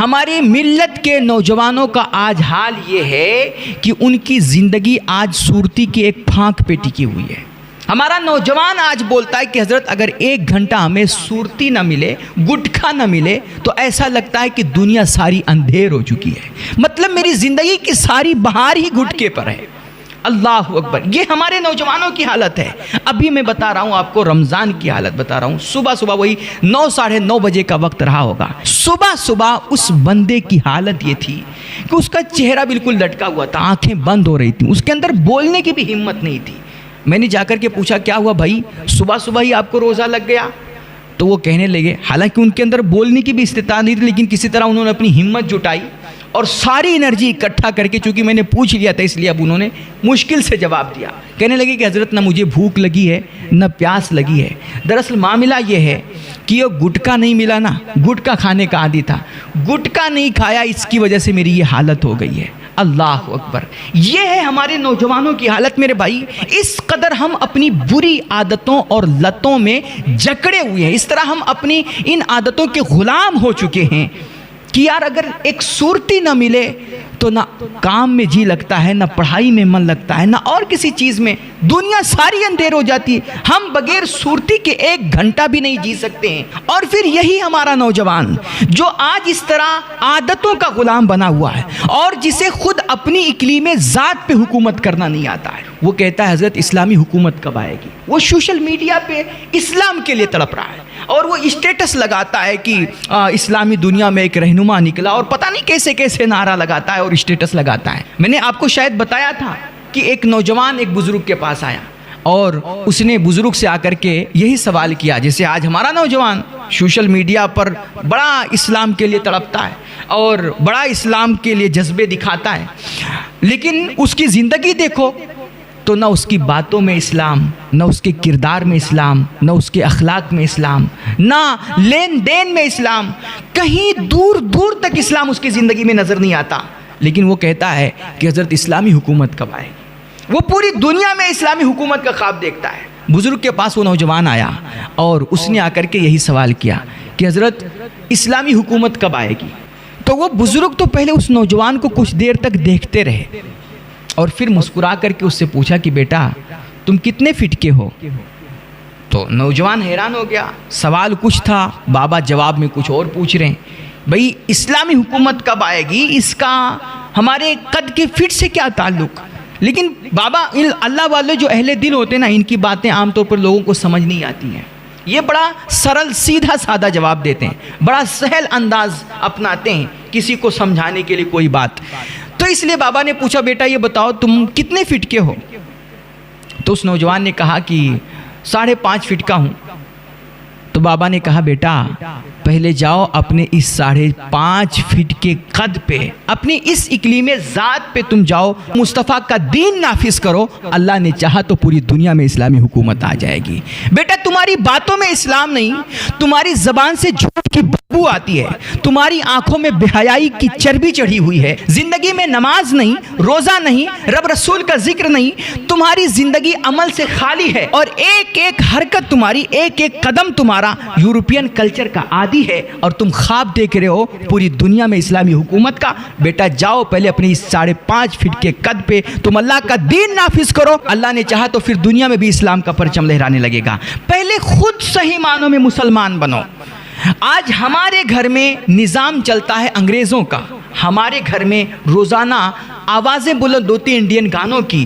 ہماری ملت کے نوجوانوں کا آج حال یہ ہے کہ ان کی زندگی آج صورتی کی ایک پھانک پہ ٹکی ہوئی ہے۔ ہمارا نوجوان آج بولتا ہے کہ حضرت اگر 1 گھنٹہ ہمیں صورتی نہ ملے، گٹکھا نہ ملے، تو ایسا لگتا ہے کہ دنیا ساری اندھیر ہو چکی ہے، مطلب میری زندگی کی ساری بہار ہی گٹکے پر ہے۔ اللہ اکبر، یہ ہمارے نوجوانوں کی حالت ہے۔ ابھی میں بتا رہا ہوں آپ کو، رمضان کی حالت بتا رہا ہوں۔ صبح وہی 9 ساڑھے 9 بجے کا وقت رہا ہوگا۔ صبح اس بندے کی حالت یہ تھی کہ اس کا چہرہ بالکل لٹکا ہوا تھا، آنکھیں بند ہو رہی تھیں، اس کے اندر بولنے کی بھی ہمت نہیں تھی۔ میں نے جا کر کے پوچھا کیا ہوا بھائی، صبح ہی آپ کو روزہ لگ گیا؟ تو وہ کہنے لگے، حالانکہ ان کے اندر بولنے کی بھی استطاعت نہیں تھی، لیکن کسی طرح انہوں نے اپنی ہمت جٹائی اور ساری انرجی اکٹھا کر کے، چونکہ میں نے پوچھ لیا تھا اس لیے اب انہوں نے مشکل سے جواب دیا۔ کہنے لگے کہ حضرت نہ مجھے بھوک لگی ہے نہ پیاس لگی ہے، دراصل معاملہ یہ ہے کہ یہ گٹکا نہیں ملا نا، گٹکا کھانے کا عادی تھا، گٹکا نہیں کھایا، اس کی وجہ سے میری یہ حالت ہو گئی ہے۔ اللہ اکبر، یہ ہے ہمارے نوجوانوں کی حالت میرے بھائی۔ اس قدر ہم اپنی بری عادتوں اور لتوں میں جکڑے ہوئے ہیں، اس طرح ہم اپنی ان عادتوں کے غلام ہو چکے ہیں کہ یار اگر ایک صورتی نہ ملے تو نہ کام میں جی لگتا ہے، نہ پڑھائی میں من لگتا ہے، نہ اور کسی چیز میں، دنیا ساری اندھیر ہو جاتی ہے۔ ہم بغیر صورتی کے 1 گھنٹہ بھی نہیں جی سکتے ہیں۔ اور پھر یہی ہمارا نوجوان جو آج اس طرح عادتوں کا غلام بنا ہوا ہے اور جسے خود اپنی اقلیم ذات پہ حکومت کرنا نہیں آتا ہے، وہ کہتا ہے حضرت اسلامی حکومت کب آئے گی؟ وہ سوشل میڈیا پہ اسلام کے لیے تڑپ رہا ہے اور وہ اسٹیٹس لگاتا ہے کہ اسلامی دنیا میں ایک رہنما نکلا، اور پتہ نہیں کیسے کیسے نعرہ لگاتا ہے اور اسٹیٹس لگاتا ہے۔ میں نے آپ کو شاید بتایا تھا کہ ایک نوجوان ایک بزرگ کے پاس آیا اور اس نے بزرگ سے آ کر کے یہی سوال کیا، جیسے آج ہمارا نوجوان سوشل میڈیا پر بڑا اسلام کے لیے تڑپتا ہے اور بڑا اسلام کے لیے جذبے دکھاتا ہے، لیکن اس کی زندگی دیکھو تو نہ اس کی باتوں میں اسلام، نہ اس کے کردار میں اسلام، نہ اس کے اخلاق میں اسلام، نہ لین دین میں اسلام، کہیں دور دور تک اسلام اس کی زندگی میں نظر نہیں آتا۔ لیکن وہ کہتا ہے کہ حضرت اسلامی حکومت کب آئے گی؟ وہ پوری دنیا میں اسلامی حکومت کا خواب دیکھتا ہے۔ بزرگ کے پاس وہ نوجوان آیا اور اس نے آ کر کے یہی سوال کیا کہ حضرت اسلامی حکومت کب آئے گی؟ تو وہ بزرگ تو پہلے اس نوجوان کو کچھ دیر تک دیکھتے رہے اور پھر مسکرا کر کے اس سے پوچھا کہ بیٹا تم کتنے فٹ کے ہو؟ تو نوجوان حیران ہو گیا، سوال کچھ تھا، بابا جواب میں کچھ اور پوچھ رہے ہیں۔ بھئی اسلامی حکومت کب آئے گی، اس کا ہمارے قد کے فٹ سے کیا تعلق؟ لیکن بابا اللہ والے جو اہل دل ہوتے ہیں نا، ان کی باتیں عام طور پر لوگوں کو سمجھ نہیں آتی ہیں۔ یہ بڑا سرل سیدھا سادہ جواب دیتے ہیں، بڑا سہل انداز اپناتے ہیں کسی کو سمجھانے کے لیے کوئی بات۔ تو اس لیے بابا نے پوچھا بیٹا یہ بتاؤ تم کتنے فٹ کے ہو؟ تو اس نوجوان نے کہا کہ 5.5 فٹ کا ہوں۔ تو بابا نے کہا بیٹا پہلے جاؤ اپنے اس 5.5 فٹ کے قد پہ، اپنی اس اقلیم ذات پہ تم جاؤ، مصطفیٰ کا دین نافذ کرو، اللہ نے چاہا تو پوری دنیا میں اسلامی حکومت آ جائے گی۔ بیٹا تمہاری باتوں میں اسلام نہیں، تمہاری زبان سے جھوٹ کی بدبو آتی ہے، تمہاری آنکھوں میں بے حیائی کی چربی چڑھی ہوئی ہے، زندگی میں نماز نہیں، روزہ نہیں، رب رسول کا ذکر نہیں، تمہاری زندگی عمل سے خالی ہے، اور ایک ایک حرکت تمہاری، ایک ایک قدم تمہارا یورپین کلچر کا عادی ہے، اور تم خواب دیکھ رہے ہو پوری دنیا میں اسلامی حکومت کا۔ بیٹا جاؤ پہلے اپنی اس 5.5 فٹ کے قد پہ تم اللہ کا دین نافذ کرو، اللہ نے چاہا تو پھر دنیا میں بھی اسلام کا پرچم لہرانے لگے گا۔ پہلے خود صحیح معنوں میں مسلمان بنو۔ آج ہمارے گھر میں نظام چلتا ہے انگریزوں کا، ہمارے گھر میں روزانہ آوازیں بلند ہوتی ہیں انڈین گانوں کی،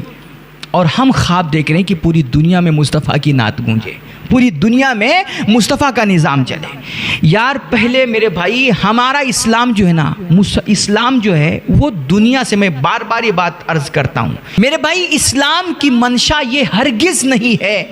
اور ہم خواب دیکھ رہے ہیں کہ پوری دنیا میں مصطفیٰ کی نعت گونجے، پوری دنیا میں مصطفیٰ کا نظام چلے۔ یار پہلے میرے بھائی ہمارا اسلام جو ہے نا، اسلام جو ہے وہ دنیا سے، میں بار بار یہ بات عرض کرتا ہوں میرے بھائی، اسلام کی منشا یہ ہرگز نہیں ہے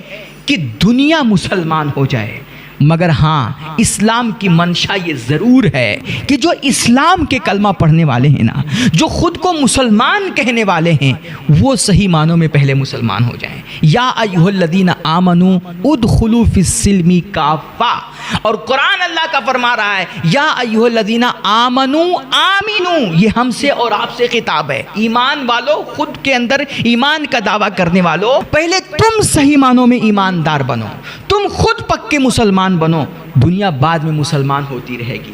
کہ دنیا مسلمان ہو جائے، مگر ہاں اسلام کی منشا یہ ضرور ہے کہ جو اسلام کے کلمہ پڑھنے والے ہیں نا، جو خود کو مسلمان کہنے والے ہیں، وہ صحیح معنوں میں پہلے مسلمان ہو جائیں۔ یا ایھا الذین آمنوا ادخلوا فی السلم کافہ، اور قرآن اللہ کا فرما رہا ہے یا ایھا الذین آمنوا آمنوا، یہ ہم سے اور آپ سے خطاب ہے، ایمان والو، خود کے اندر ایمان کا دعویٰ کرنے والو، پہلے تم صحیح معنوں میں ایماندار بنو، تم خود پکے مسلمان بنو، دنیا بعد میں مسلمان ہوتی رہے گی۔